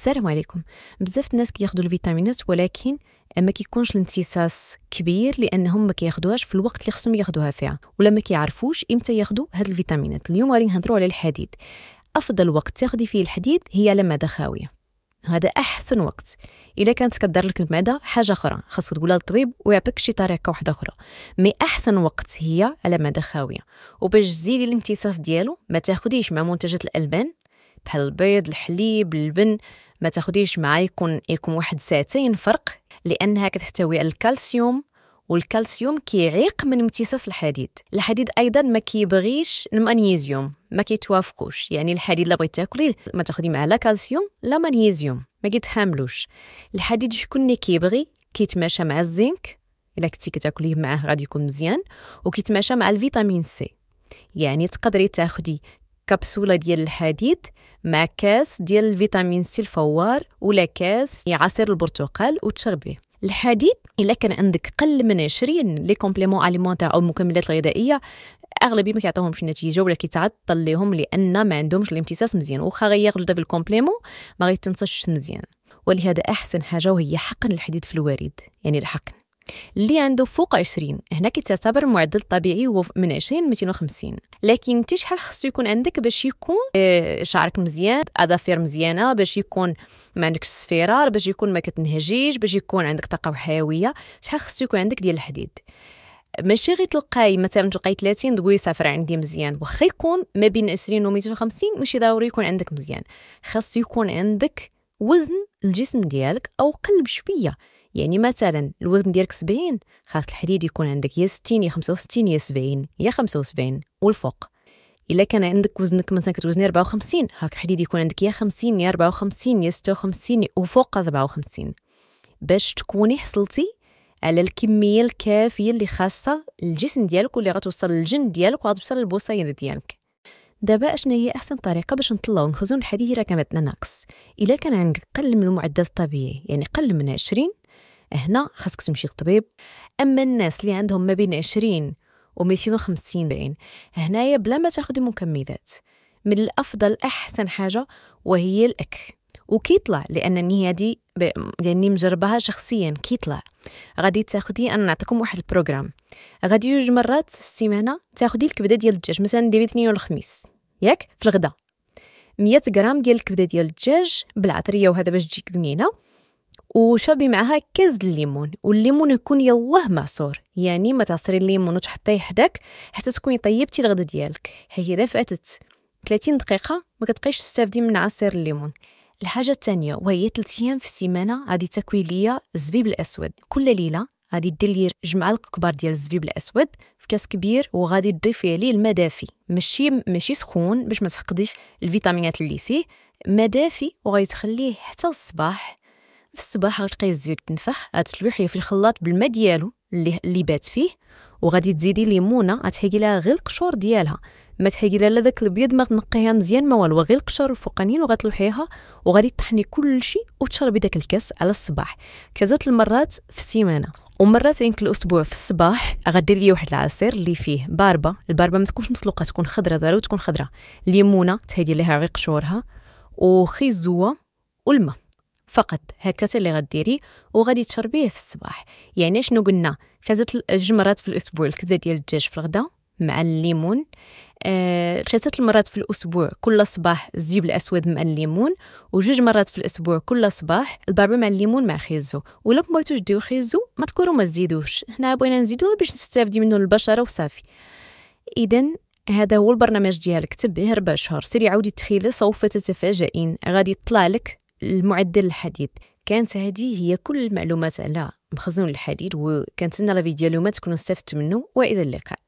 السلام عليكم. بزاف الناس كياخذوا الفيتامينات ولكن ما كيكونش الامتصاص كبير لانهم ما كياخذوهاش في الوقت اللي خصهم ياخذوها فيها ولا ما كيعرفوش امتى ياخذوا هاد الفيتامينات. اليوم غادي نهضروا على الحديد. افضل وقت تاخذي فيه الحديد هي على معده خاويه. هذا احسن وقت. الا كانت كدار لك المعده حاجه اخرى خاصك تقولها للطبيب ويعطيك شي طريقه واحده اخرى. مي احسن وقت هي على معده خاويه. وباش تزيدي الامتصاص ديالو ما تاخذيش مع منتجات الالبان بحال البيض، الحليب، اللبن. ما تاخديش معاه يكون واحد ساعتين فرق لانها كتحتوي على الكالسيوم، والكالسيوم كيعيق من امتصاص الحديد. الحديد ايضا ما كيبغيش المغنيسيوم، ما كيتوافقوش. يعني الحديد اللي بغيتي تاكليه ما تاخدي معاه لا كالسيوم لا مغنيسيوم، ما كيتحاملوش. الحديد شكون اللي كيبغي كيتماشى مع الزنك، الا كنتي كتاكليه معاه غادي يكون مزيان، وكيتماشى مع الفيتامين سي. يعني تقدري تاخدي كبسولة ديال الحديد مع كاس ديال الفيتامين سي الفوار ولا كاس عصير البرتقال وتشربيه. الحديد الا كان عندك قل من 20 لي كومبليمون اليمونتير او المكملات الغذائيه اغلبيه ما كيعطيوهمش نتيجه ولا كيتعطل لهم لان ما عندهمش الامتصاص مزيان. واخا غياخذوا دابا الكومبليمون ما غيتنصش مزيان. ولهذا احسن حاجه وهي حقن الحديد في الوريد. يعني الحقن اللي عنده فوق 20 هنا كيتعتبر المعدل الطبيعي هو من 20 ل 250. لكن انت شحال خصو يكون عندك باش يكون شعرك مزيان، اظافر مزيانه، باش يكون ما عندكش الصفيرار، باش يكون ما كتنهجيش، باش يكون عندك طاقه وحيويه؟ شحال خصو يكون عندك ديال الحديد؟ ماشي غير تلقاي مثلا تلقاي 30 دوي صفر عندي مزيان، واخا يكون ما بين 20 و 250 ماشي ضروري يكون عندك مزيان. خاص يكون عندك وزن الجسم ديالك او قلب شويه. يعني مثلا الوزن ديالك 70 خاص الحديد يكون عندك يا 60 يا 65 يا 70 يا 75 والفوق. الا كان عندك وزنك مثلا كتوزني 54 هاك الحديد يكون عندك يا 50 يا 54 يا 56 وفوق 54 باش تكوني حصلتي على الكميه الكافيه اللي خاصه الجسم ديالك واللي غتوصل للجن ديالك وغتوصل للبوصيد ديالك. دابا اشنا هي احسن طريقه باش نطلعوا ونخزون الحديد الا كان عندنا ناقص؟ الا كان عندك قل من المعدل الطبيعي يعني قل من 20 هنا خاصك تمشي للطبيب. اما الناس اللي عندهم ما بين 20 و 250 بعين هنايا بلا ما تاخذي مكملات. من الافضل احسن حاجه وهي الاك. وكيطلع لانني هذه يعني مجربها شخصيا كيطلع. غادي تاخذي انا نعطيكم واحد البروغرام. غادي 2 مرات في السيمانه تاخذي الكبده ديال الدجاج، مثلا ديري الاثنين والخميس ياك في الغداء 100 غرام ديال الكبده ديال الدجاج بالعطريه وهذا باش تجيك بنينه، وشربي معها كاس الليمون. والليمون يكون يلاه معصور، يعني ما تعصري الليمون وتحطيه حداك حتى تكوني طيبتي الغدا ديالك. هي اذا فاتت 30 دقيقه ما كتبقايش تستافدي من عصير الليمون. الحاجه الثانيه وهي 3 ايام في السيمانه غادي تاكوي ليا الزبيب الاسود. كل ليله غادي دير لي 2 معالق كبار ديال الزبيب الاسود في كاس كبير، وغادي تضيفي عليه الماء دافي، ماشي سخون باش ما تفقديش الفيتامينات اللي فيه، ماء دافي وغادي تخليه حتى الصباح. في الصباح غتلقاي الزيت تنفح، غتلوحيه في الخلاط بالماء ديالو اللي بات فيه، وغادي تزيدي ليمونه غتحيدي لها غير القشور ديالها، ما تحيدي لها لا داك الابيض ما تنقيها مزيان ما والو، غير القشور الفوقانيين وغتلوحيها وغادي تطحني كل شيء وتشربي داك الكاس على الصباح 3 المرات في السيمانه. ومرتين في الاسبوع في الصباح غدير لي واحد العصير اللي فيه باربه. الباربه ما تكونش مسلوقه، تكون خضره، ضروري تكون خضره. ليمونه تحيدي لها غير قشورها وخيزوه والماء فقط. هكذا اللي غديري وغادي تشربيه في الصباح. يعني شنو قلنا؟ 3 مرات في الاسبوع الكبده ديال الدجاج في الغداء مع الليمون، 3 المرات في الاسبوع كل صباح الزبيب الاسود مع الليمون، و2 مرات في الاسبوع كل صباح الباربه مع الليمون مع خيزو. ولا بغيتوش ديروا خيزو ما تكونوا ما تزيدوش، حنا بغينا نزيدوه باش نستافدي منه البشره وصافي. اذا هذا هو البرنامج ديالك، تبعيه 4 شهور. سيري عاودي تخيلي سوف تتفاجئين غادي يطلع لك المعدل الحديد. كانت هذه هي كل المعلومات على مخزون الحديد، وكنتمنى لا فيديو اليوم تكونوا استفدتوا منه، والى اللقاء.